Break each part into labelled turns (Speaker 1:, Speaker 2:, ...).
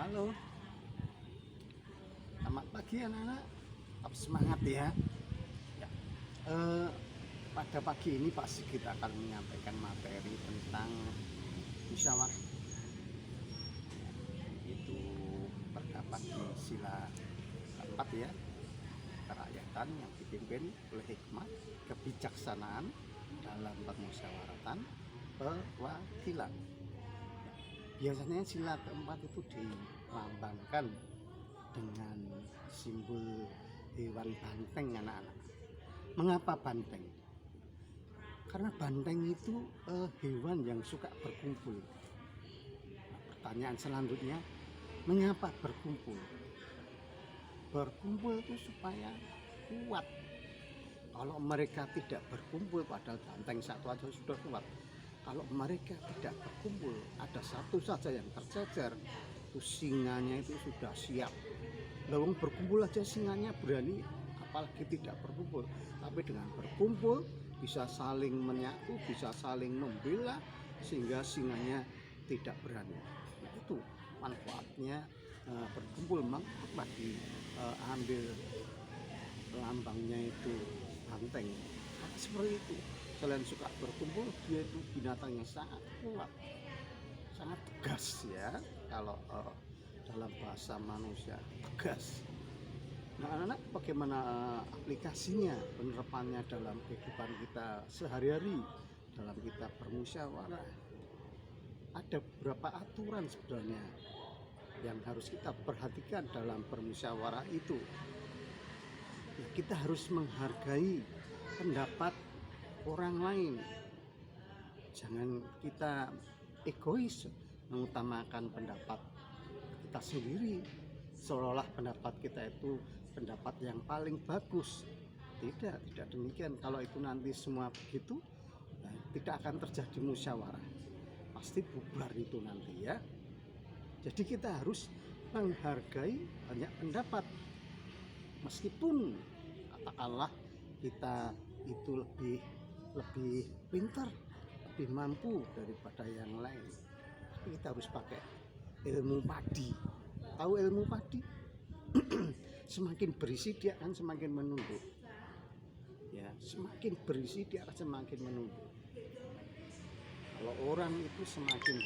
Speaker 1: Halo, selamat pagi anak-anak. Tetap semangat ya. Ya, eh, pada pagi ini Pak Sigit akan menyampaikan materi tentang musyawarah. Itu terdapat di sila keempat ya, kerakyatan yang dipimpin oleh hikmat, kebijaksanaan dalam permusyawaratan, perwakilan. Biasanya sila keempat itu dilambangkan dengan simbol hewan banteng anak-anak. Mengapa banteng? Karena banteng itu hewan yang suka berkumpul. Pertanyaan selanjutnya, mengapa berkumpul? Berkumpul itu supaya kuat. Kalau mereka tidak berkumpul, padahal banteng satu aja sudah kuat. Kalau mereka tidak berkumpul, ada satu saja yang tercecer, itu singanya itu sudah siap. Lawang berkumpul aja singanya berani, apalagi tidak berkumpul. Tapi dengan berkumpul bisa saling menyatu, bisa saling membela, sehingga singanya tidak berani. Nah, itu manfaatnya berkumpul. Maka diambil lambangnya itu banteng. Seperti itu. Selain suka berkumpul, dia itu binatangnya sangat kuat, sangat tegas ya. Kalau dalam bahasa manusia, tegas. Nah anak-anak, bagaimana aplikasinya, penerapannya dalam kehidupan kita sehari-hari, dalam kita bermusyawarah? Ada beberapa aturan sebenarnya yang harus kita perhatikan dalam bermusyawarah itu. Nah, kita harus menghargai pendapat orang lain. Jangan kita egois mengutamakan pendapat kita sendiri, seolah-olah pendapat kita itu pendapat yang paling bagus. Tidak demikian. Kalau itu nanti semua begitu, tidak akan terjadi musyawarah, pasti bubar itu nanti ya. Jadi kita harus menghargai banyak pendapat, meskipun katakanlah kita itu lebih pintar, lebih mampu daripada yang lain. Tapi kita harus pakai ilmu padi. Tahu ilmu padi? Semakin berisi dia akan semakin menunduk. Ya, semakin berisi dia akan semakin menunduk. Kalau orang itu semakin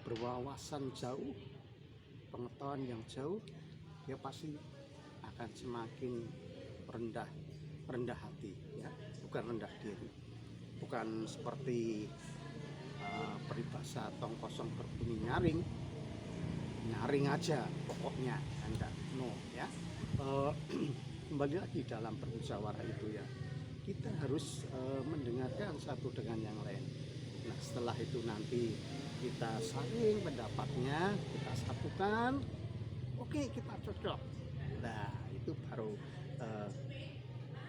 Speaker 1: berwawasan jauh, pengetahuan yang jauh, dia pasti akan semakin rendah hati ya, bukan rendah diri. Bukan seperti peribahasa tong kosong berbunyi nyaring aja pokoknya, enggak, no ya. Kembali lagi dalam bermusyawarah itu ya, kita harus mendengarkan satu dengan yang lain. Nah setelah itu nanti kita saring pendapatnya, kita satukan, oke, kita cocok. Nah itu baru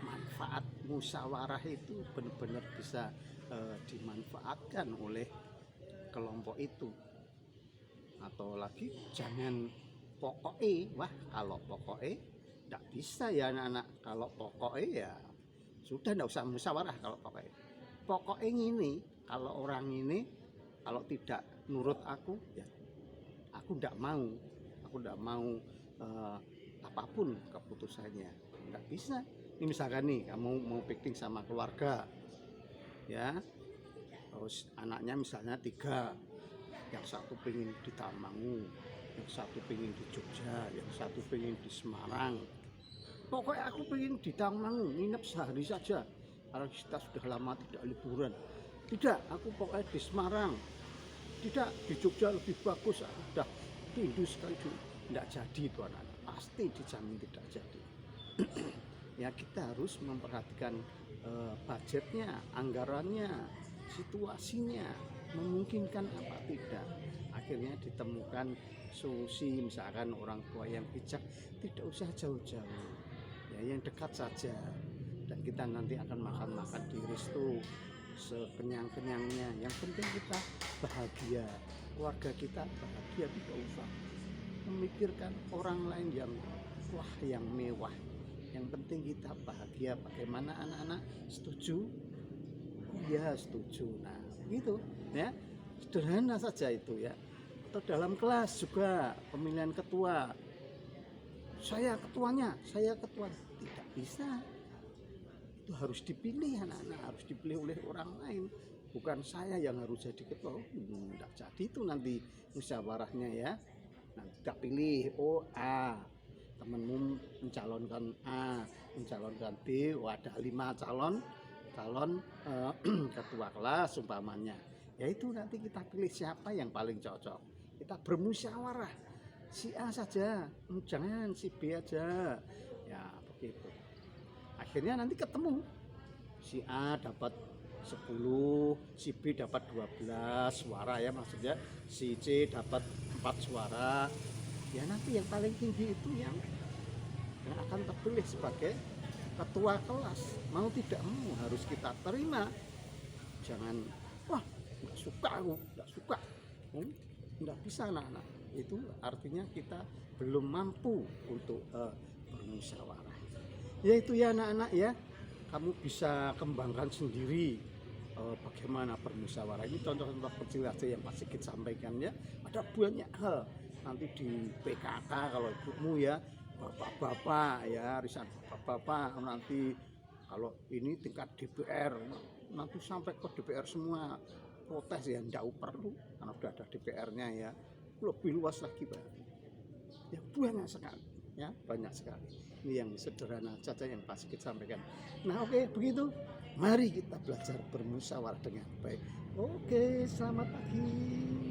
Speaker 1: manfaat musyawarah itu benar-benar bisa dimanfaatkan oleh kelompok itu. Atau lagi jangan pokoknya, wah kalau pokoknya tidak bisa ya anak-anak. Kalau pokoknya ya sudah, tidak usah musyawarah. Kalau pokoknya ini, kalau orang ini kalau tidak nurut aku ya aku tidak mau apapun keputusannya. Tidak bisa. Ini misalkan nih, kamu mau piknik sama keluarga ya, terus anaknya misalnya 3, yang satu pengen di Tawangmangu, yang satu pengen di Jogja, yang satu pengen di Semarang. Pokoknya aku pengen di Tawangmangu, nginep sehari saja karena kita sudah lama tidak liburan. Tidak, aku pokoknya di Semarang. Tidak, di Jogja lebih bagus, aku sudah rindu sekali. Tidak jadi itu anak-anak, pasti dijamin tidak jadi. Ya kita harus memperhatikan budgetnya, anggarannya, situasinya, memungkinkan apa tidak. Akhirnya ditemukan solusi. Misalkan orang tua yang bijak, tidak usah jauh-jauh ya, yang dekat saja, dan kita nanti akan makan di resto sekenyang-kenyangnya. Yang penting kita bahagia, keluarga kita bahagia, tidak usah memikirkan orang lain yang wah, yang mewah. Yang penting kita bahagia. Bagaimana anak-anak, setuju? Oh ya setuju. Nah gitu ya, sederhana saja itu ya. Atau dalam kelas juga pemilihan ketua, saya ketuanya, tidak bisa. Itu harus dipilih, anak-anak harus dipilih oleh orang lain, bukan saya yang harus jadi ketua. Tidak jadi itu nanti musyawarahnya ya. Nanti kita pilih, oh A, temenmu mencalonkan A, mencalonkan B, ada 5 calon ketua kelas umpamanya. Ya itu nanti kita pilih siapa yang paling cocok. Kita bermusyawarah, si A saja, jangan si B aja. Ya begitu. Akhirnya nanti ketemu, si A dapat 10, si B dapat 12 suara ya maksudnya, si C dapat 4 suara. Ya nanti yang paling tinggi itu yang akan terpilih sebagai ketua kelas. Mau tidak mau harus kita terima. Jangan, wah nggak suka aku, nggak suka. Nggak bisa anak-anak. Itu artinya kita belum mampu untuk bermusyawarah. Ya itu ya anak-anak ya, kamu bisa kembangkan sendiri bagaimana bermusyawarah. Ini contoh-contoh kecil aja yang Pak Sigit sampaikan ya. Ada banyak hal nanti di PKK kalau ibumu ya, bapak-bapak ya, arisan bapak-bapak nanti kalau ini tingkat DPR, nanti sampai ke DPR semua protes ya, enggak perlu karena sudah ada DPR-nya ya, lebih luas lagi Pak. Ya banyak sekali ya, banyak sekali. Ini yang sederhana saja yang Pak Sigit sampaikan. Nah oke, begitu mari kita belajar bermusyawarah dengan baik. Oke, selamat pagi.